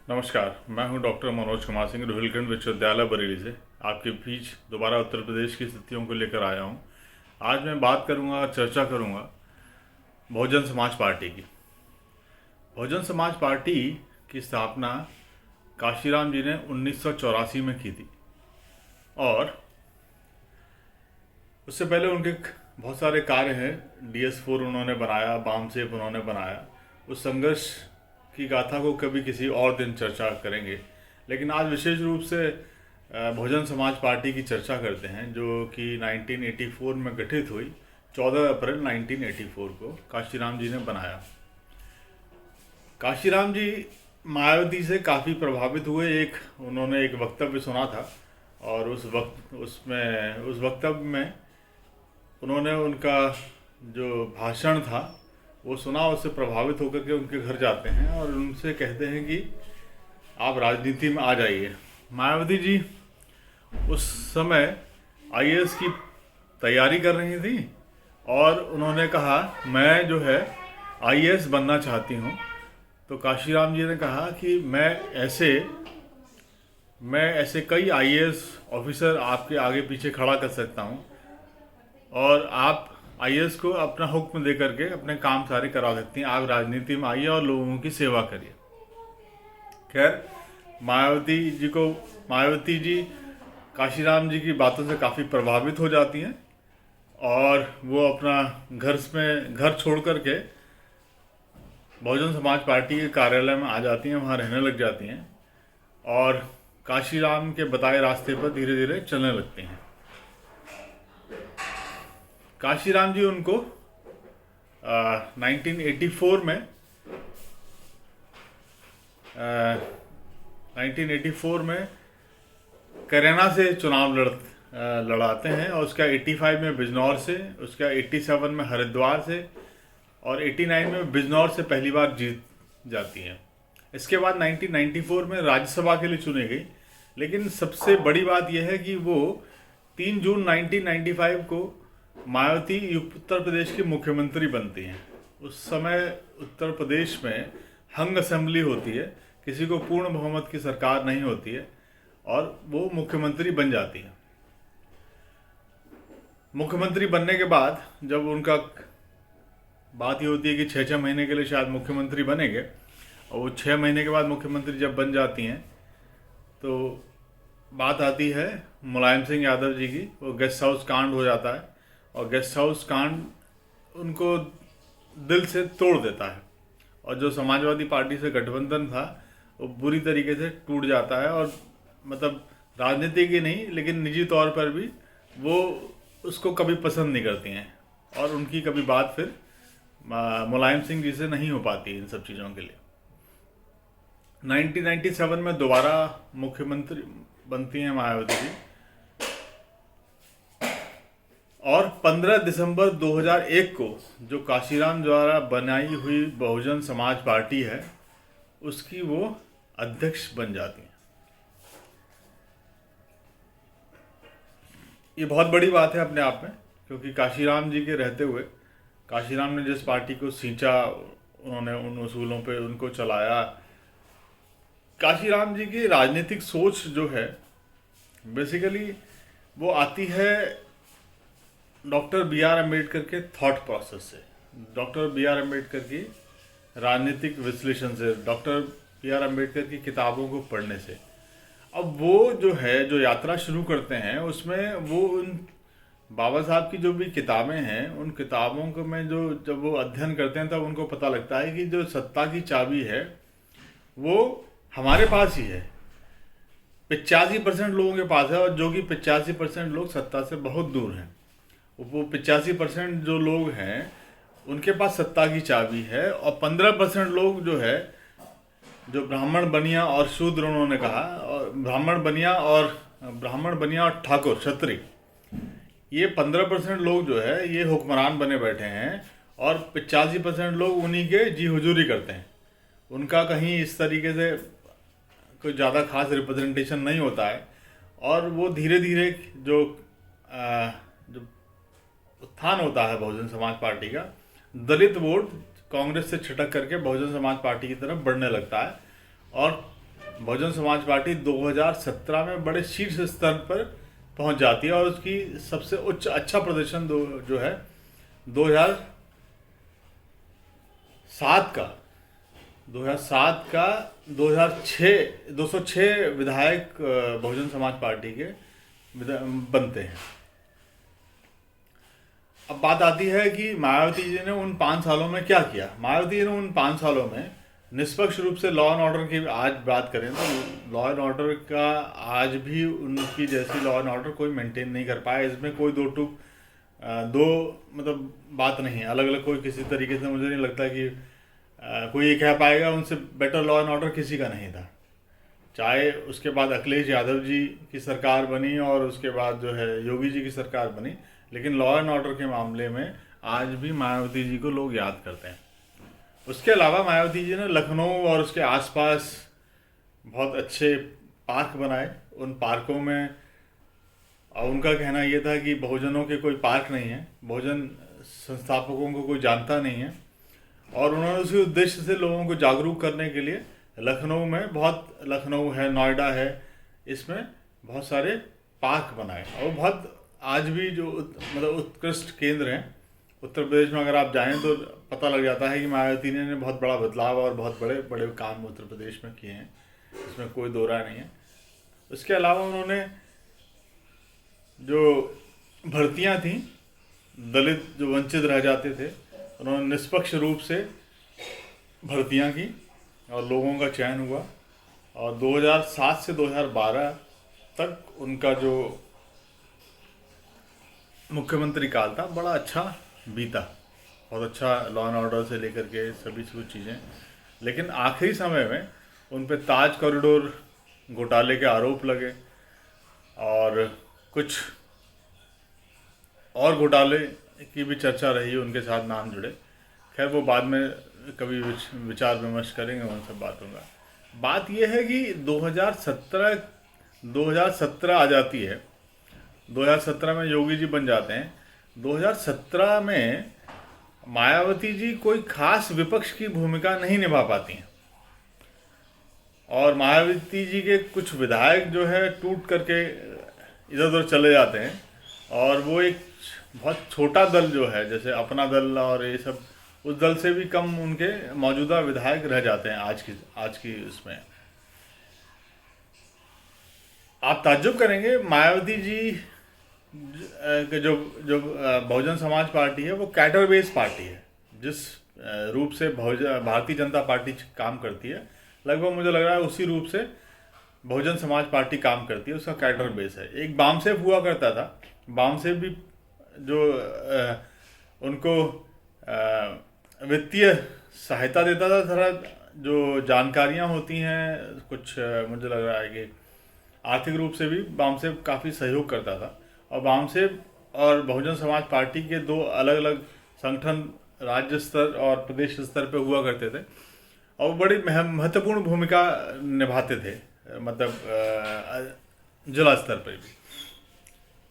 नमस्कार, मैं हूं डॉक्टर मनोज कुमार सिंह, रोहिलखंड विश्वविद्यालय बरेली से आपके बीच दोबारा उत्तर प्रदेश की स्थितियों को लेकर आया हूं। आज मैं बात करूंगा, चर्चा करूंगा बहुजन समाज पार्टी की। बहुजन समाज पार्टी की स्थापना काशीराम जी ने 1984 में की थी और उससे पहले उनके बहुत सारे कार्य हैं। DS4 उन्होंने बनाया, बामसेफ उन्होंने बनाया। उस संघर्ष की गाथा को कभी किसी और दिन चर्चा करेंगे, लेकिन आज विशेष रूप से बहुजन समाज पार्टी की चर्चा करते हैं, जो कि 1984 में गठित हुई। 14 अप्रैल 1984 को काशीराम जी ने बनाया। काशीराम जी मायावती से काफ़ी प्रभावित हुए। उन्होंने एक वक्तव्य सुना था और उस वक्तव्य में उन्होंने उनका जो भाषण था वो सुना। उससे प्रभावित होकर के उनके घर जाते हैं और उनसे कहते हैं कि आप राजनीति में आ जाइए। मायावती जी उस समय IAS की तैयारी कर रही थी और उन्होंने कहा मैं जो है IAS बनना चाहती हूँ। तो काशीराम जी ने कहा कि मैं ऐसे कई IAS ऑफिसर आपके आगे पीछे खड़ा कर सकता हूँ और आप IAS को अपना हुक्म दे करके अपने काम सारे करा सकती हैं। आप राजनीति में आइए और लोगों की सेवा करिए। खैर, मायावती जी काशीराम जी की बातों से काफ़ी प्रभावित हो जाती हैं और वो अपना घर छोड़ करके बहुजन समाज पार्टी के कार्यालय में आ जाती हैं, वहाँ रहने लग जाती हैं और काशीराम के बताए रास्ते पर धीरे धीरे चलने लगती हैं। काशीराम जी उनको 1984 में करैना से चुनाव लड़ाते हैं और उसका 85 में बिजनौर से, उसका 87 में हरिद्वार से और 89 में बिजनौर से पहली बार जीत जाती हैं। इसके बाद 1994 में राज्यसभा के लिए चुनी गई। लेकिन सबसे बड़ी बात यह है कि वो 3 जून 1995 को मायावती उत्तर प्रदेश की मुख्यमंत्री बनती हैं। उस समय उत्तर प्रदेश में हंग असेंबली होती है, किसी को पूर्ण बहुमत की सरकार नहीं होती है और वो मुख्यमंत्री बन जाती है। मुख्यमंत्री बनने के बाद जब उनका बात ये होती है कि 6 महीने के लिए शायद मुख्यमंत्री बनेंगे और वो 6 महीने के बाद मुख्यमंत्री जब बन जाती हैं तो बात आती है मुलायम सिंह यादव जी की। वो गेस्ट हाउस कांड हो जाता है और गेस्ट हाउस कांड उनको दिल से तोड़ देता है और जो समाजवादी पार्टी से गठबंधन था वो बुरी तरीके से टूट जाता है। और मतलब राजनीति की नहीं, लेकिन निजी तौर पर भी वो उसको कभी पसंद नहीं करती हैं और उनकी कभी बात फिर मुलायम सिंह जी से नहीं हो पाती इन सब चीज़ों के लिए। 1997 में दोबारा मुख्यमंत्री बनती हैं मायावती जी और 15 दिसंबर 2001 को जो काशीराम द्वारा बनाई हुई बहुजन समाज पार्टी है उसकी वो अध्यक्ष बन जाती हैं। ये बहुत बड़ी बात है अपने आप में, क्योंकि काशीराम जी के रहते हुए काशीराम ने जिस पार्टी को सींचा, उन्होंने उन उसूलों पे उनको चलाया। काशीराम जी की राजनीतिक सोच जो है बेसिकली वो आती है डॉक्टर B.R. अम्बेडकर के थॉट प्रोसेस से, डॉक्टर B.R. अम्बेडकर की राजनीतिक विश्लेषण से, डॉक्टर B.R. अम्बेडकर की किताबों को पढ़ने से। अब वो जो यात्रा शुरू करते हैं उसमें वो उन बाबा साहब की जो भी किताबें हैं उन किताबों को में जब वो अध्ययन करते हैं तब उनको पता लगता है कि जो सत्ता की चाबी है वो हमारे पास ही है। 85% लोगों के पास है और जो कि 85% लोग सत्ता से बहुत दूर हैं। वो 85% जो लोग हैं उनके पास सत्ता की चाबी है और 15% लोग जो ब्राह्मण बनिया और शूद्र, उन्होंने कहा, और ब्राह्मण बनिया और ठाकुर क्षत्रिय, ये 15% लोग जो है ये हुक्मरान बने बैठे हैं और 85% लोग उन्हीं के जी हुजूरी करते हैं। उनका कहीं इस तरीके से कोई ज़्यादा खास रिप्रेजेंटेशन नहीं होता है और वो धीरे धीरे जो उत्थान होता है बहुजन समाज पार्टी का, दलित वोट कांग्रेस से छिटक करके बहुजन समाज पार्टी की तरफ बढ़ने लगता है और बहुजन समाज पार्टी 2017 में बड़े शीर्ष स्तर पर पहुंच जाती है और उसकी सबसे उच्च अच्छा प्रदर्शन जो है 2007 का 2006 206 विधायक बहुजन समाज पार्टी के बनते हैं। अब बात आती है कि मायावती जी ने उन 5 सालों में क्या किया। मायावती जी ने उन 5 सालों में निष्पक्ष रूप से लॉ एंड ऑर्डर की आज बात करें तो लॉ एंड ऑर्डर का आज भी उनकी जैसी लॉ एंड ऑर्डर कोई मेंटेन नहीं कर पाया। इसमें कोई दो मतलब बात नहीं है, अलग अलग कोई किसी तरीके से मुझे नहीं लगता कि कोई ये कह पाएगा उनसे बेटर लॉ एंड ऑर्डर किसी का नहीं था। चाहे उसके बाद अखिलेश यादव जी की सरकार बनी और उसके बाद जो है योगी जी की सरकार बनी, लेकिन लॉ एंड ऑर्डर के मामले में आज भी मायावती जी को लोग याद करते हैं। उसके अलावा मायावती जी ने लखनऊ और उसके आसपास बहुत अच्छे पार्क बनाए। उन पार्कों में और उनका कहना यह था कि बहुजनों के कोई पार्क नहीं है, बहुजन संस्थापकों को कोई जानता नहीं है, और उन्होंने उसी उद्देश्य से लोगों को जागरूक करने के लिए लखनऊ है, नोएडा है, इसमें बहुत सारे पार्क बनाए। और बहुत आज भी जो मतलब उत्कृष्ट केंद्र हैं उत्तर प्रदेश में, अगर आप जाएं तो पता लग जाता है कि मायावती ने बहुत बड़ा बदलाव और बहुत बड़े बड़े काम उत्तर प्रदेश में किए हैं, इसमें कोई दो राय नहीं है। उसके अलावा उन्होंने जो भर्तियां थी, दलित जो वंचित रह जाते थे, उन्होंने निष्पक्ष रूप से भर्तियां की और लोगों का चयन हुआ। और 2007 से 2012 तक उनका जो मुख्यमंत्री काल था बड़ा अच्छा बीता, बहुत अच्छा लॉ एंड ऑर्डर से लेकर के सभी कुछ चीज़ें। लेकिन आखिरी समय में उन पे ताज कॉरिडोर घोटाले के आरोप लगे और कुछ और घोटाले की भी चर्चा रही, उनके साथ नाम जुड़े। खैर वो बाद में कभी विचार विमर्श करेंगे उन सब बातों का। बात यह है कि 2017 आ जाती है, 2017 में योगी जी बन जाते हैं। 2017 में मायावती जी कोई खास विपक्ष की भूमिका नहीं निभा पाती हैं और मायावती जी के कुछ विधायक जो है टूट करके इधर उधर चले जाते हैं और वो एक बहुत छोटा दल जो है, जैसे अपना दल और ये सब, उस दल से भी कम उनके मौजूदा विधायक रह जाते हैं आज की उसमें। आप ताज्जुब करेंगे, मायावती जी जो बहुजन समाज पार्टी है वो कैडर बेस्ड पार्टी है। जिस रूप से भारतीय जनता पार्टी काम करती है, लगभग मुझे लग रहा है उसी रूप से बहुजन समाज पार्टी काम करती है। उसका कैडर बेस है। एक बामसेफ हुआ करता था, बामसेफ भी जो उनको वित्तीय सहायता देता था, थोड़ा जो जानकारियां होती हैं कुछ, मुझे लग रहा है कि आर्थिक रूप से भी बामसेफ काफ़ी सहयोग करता था। और बामसेफ और बहुजन समाज पार्टी के दो अलग अलग संगठन राज्य स्तर और प्रदेश स्तर पे हुआ करते थे और वो बड़ी महत्वपूर्ण भूमिका निभाते थे, मतलब जिला स्तर पर भी।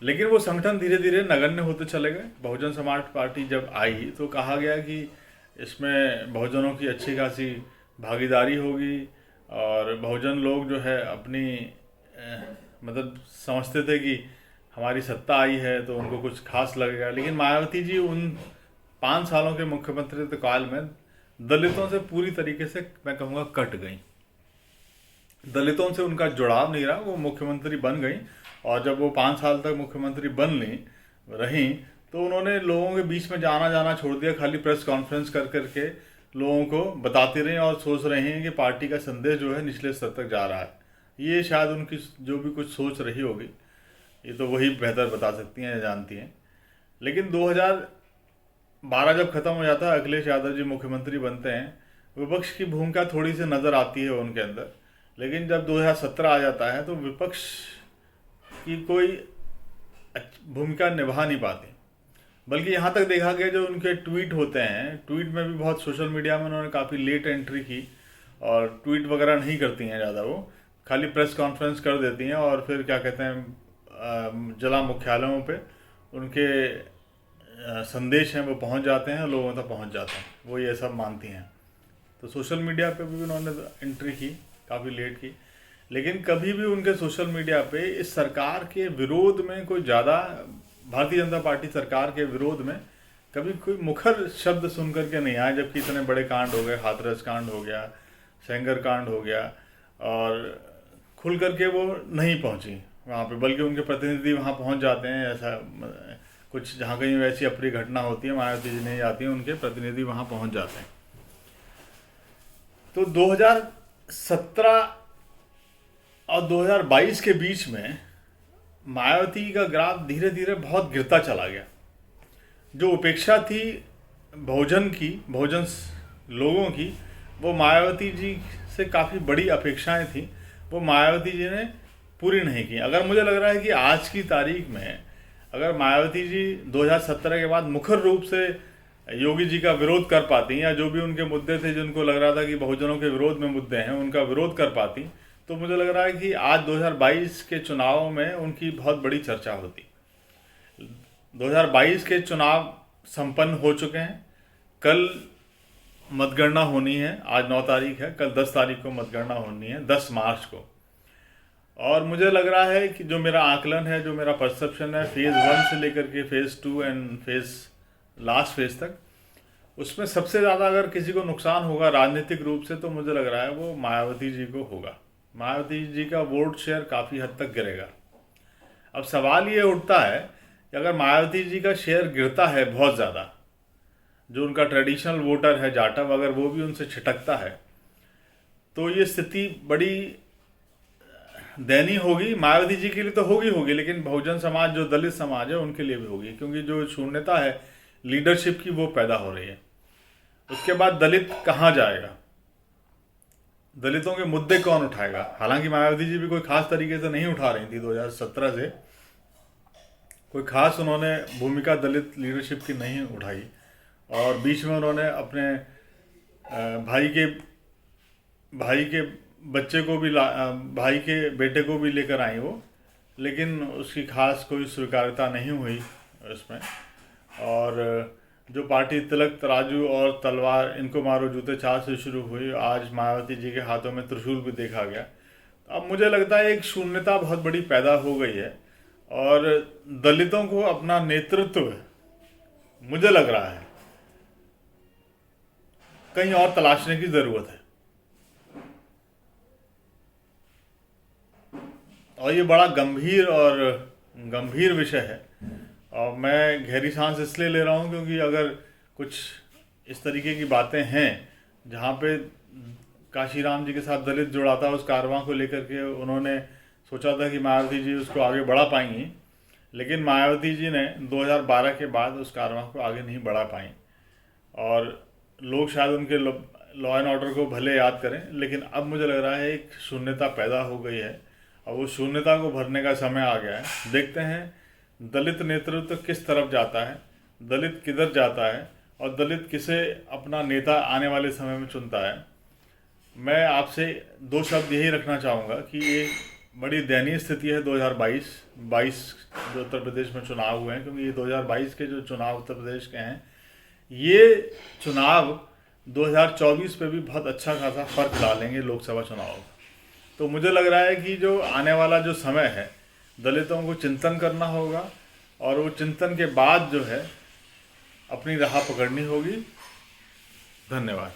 लेकिन वो संगठन धीरे धीरे नगण्य होते चले गए। बहुजन समाज पार्टी जब आई तो कहा गया कि इसमें बहुजनों की अच्छी खासी भागीदारी होगी और बहुजन लोग जो है अपनी मतलब समझते थे कि हमारी सत्ता आई है तो उनको कुछ खास लगेगा। लेकिन मायावती जी उन 5 सालों के मुख्यमंत्री काल में दलितों से पूरी तरीके से, मैं कहूँगा, कट गई। दलितों से उनका जुड़ाव नहीं रहा। वो मुख्यमंत्री बन गई और जब वो 5 साल तक मुख्यमंत्री रहीं तो उन्होंने लोगों के बीच में जाना छोड़ दिया। खाली प्रेस कॉन्फ्रेंस कर करके लोगों को बताते रहे और सोच रहे हैं कि पार्टी का संदेश जो है निचले स्तर तक जा रहा है। ये शायद उनकी जो भी कुछ सोच रही होगी, ये तो वही बेहतर बता सकती हैं या जानती हैं। लेकिन 2012 जब ख़त्म हो जाता है, अखिलेश यादव जी मुख्यमंत्री बनते हैं, विपक्ष की भूमिका थोड़ी सी नज़र आती है उनके अंदर। लेकिन जब 2017 आ जाता है तो विपक्ष की कोई भूमिका निभा नहीं पाते। बल्कि यहाँ तक देखा गया जो उनके ट्वीट होते हैं, ट्वीट में भी बहुत सोशल मीडिया में उन्होंने काफ़ी लेट एंट्री की और ट्वीट वगैरह नहीं करती हैं ज़्यादा। वो खाली प्रेस कॉन्फ्रेंस कर देती हैं और फिर क्या कहते हैं, जिला मुख्यालयों पे उनके संदेश हैं वो पहुँच जाते हैं, लोगों तक पहुँच जाते हैं, वो ये सब मानती हैं। तो सोशल मीडिया पे भी उन्होंने एंट्री की, काफ़ी लेट की। लेकिन कभी भी उनके सोशल मीडिया पे इस सरकार के विरोध में कोई ज़्यादा, भारतीय जनता पार्टी सरकार के विरोध में कभी कोई मुखर शब्द सुन करके नहीं आए, जबकि इतने बड़े कांड हो गए, हाथरस कांड हो गया, सेंगर कांड हो गया, और खुल करके वो नहीं पहुंची वहाँ पे, बल्कि उनके प्रतिनिधि वहाँ पहुँच जाते हैं। ऐसा कुछ जहाँ कहीं वैसी अप्रिय घटना होती है, मायावती जी नहीं जाती हैं, उनके प्रतिनिधि वहाँ पहुँच जाते हैं। तो 2017 और 2022 के बीच में मायावती का ग्राफ धीरे धीरे बहुत गिरता चला गया। जो उपेक्षा थी बहुजन की, बहुजन लोगों की, वो मायावती जी से काफ़ी बड़ी अपेक्षाएं थी, वो मायावती जी ने पूरी नहीं की। अगर मुझे लग रहा है कि आज की तारीख में अगर मायावती जी 2017 के बाद मुखर रूप से योगी जी का विरोध कर पाती, या जो भी उनके मुद्दे थे जिनको लग रहा था कि बहुजनों के विरोध में मुद्दे हैं, उनका विरोध कर पाती, तो मुझे लग रहा है कि आज 2022 के चुनाव में उनकी बहुत बड़ी चर्चा होती। 2022 के चुनाव संपन्न हो चुके हैं, कल मतगणना होनी है, आज 9 तारीख है, कल 10 तारीख को मतगणना होनी है, 10 मार्च को। और मुझे लग रहा है कि जो मेरा आकलन है, जो मेरा परसेप्शन है, फेज़ 1 से लेकर के फेज़ 2 एंड लास्ट फेज़ तक, उसमें सबसे ज़्यादा अगर किसी को नुकसान होगा राजनीतिक रूप से, तो मुझे लग रहा है वो मायावती जी को होगा। मायावती जी का वोट शेयर काफ़ी हद तक गिरेगा। अब सवाल ये उठता है कि अगर मायावती जी का शेयर गिरता है बहुत ज़्यादा, जो उनका ट्रेडिशनल वोटर है जाटव, अगर वो भी उनसे छिटकता है, तो ये स्थिति बड़ी दयनीय होगी। मायावती जी के लिए तो होगी, लेकिन बहुजन समाज, जो दलित समाज है, उनके लिए भी होगी, क्योंकि जो शून्यता है लीडरशिप की, वो पैदा हो रही है। उसके बाद दलित कहाँ जाएगा, दलितों के मुद्दे कौन उठाएगा? हालांकि मायावती जी भी कोई खास तरीके से नहीं उठा रही थी, 2017 से कोई खास उन्होंने भूमिका दलित लीडरशिप की नहीं उठाई, और बीच में उन्होंने अपने भाई के बच्चे को भी भाई के बेटे को भी लेकर आई वो, लेकिन उसकी खास कोई स्वीकार्यता नहीं हुई उसमें। और जो पार्टी तिलक तराजू और तलवार, इनको मारो जूते चार से शुरू हुई, आज मायावती जी के हाथों में त्रिशूल भी देखा गया। अब मुझे लगता है एक शून्यता बहुत बड़ी पैदा हो गई है, और दलितों को अपना नेतृत्व, मुझे लग रहा है, कहीं और तलाशने की ज़रूरत है। और ये बड़ा गंभीर विषय है, और मैं गहरी सांस इसलिए ले रहा हूँ क्योंकि अगर कुछ इस तरीके की बातें हैं जहाँ पे काशीराम जी के साथ दलित जुड़ा था, उस कारवां को लेकर के उन्होंने सोचा था कि मायावती जी उसको आगे बढ़ा पाएंगी, लेकिन मायावती जी ने 2012 के बाद उस कारवां को आगे नहीं बढ़ा पाई। और लोग शायद उनके लॉ एंड ऑर्डर को भले याद करें, लेकिन अब मुझे लग रहा है एक शून्यता पैदा हो गई है, और वो शून्यता को भरने का समय आ गया है। देखते हैं दलित नेतृत्व किस तरफ जाता है, दलित किधर जाता है, और दलित किसे अपना नेता आने वाले समय में चुनता है। मैं आपसे 2 शब्द यही रखना चाहूँगा कि ये बड़ी दयनीय स्थिति है 2022 जो उत्तर प्रदेश में चुनाव हुए हैं, क्योंकि ये 2022 के जो चुनाव उत्तर प्रदेश के हैं, ये चुनाव 2024 पे भी बहुत अच्छा खासा फर्क डालेंगे लोकसभा चुनाव। तो मुझे लग रहा है कि जो आने वाला जो समय है, दलितों को चिंतन करना होगा, और वो चिंतन के बाद जो है अपनी राह पकड़नी होगी। धन्यवाद।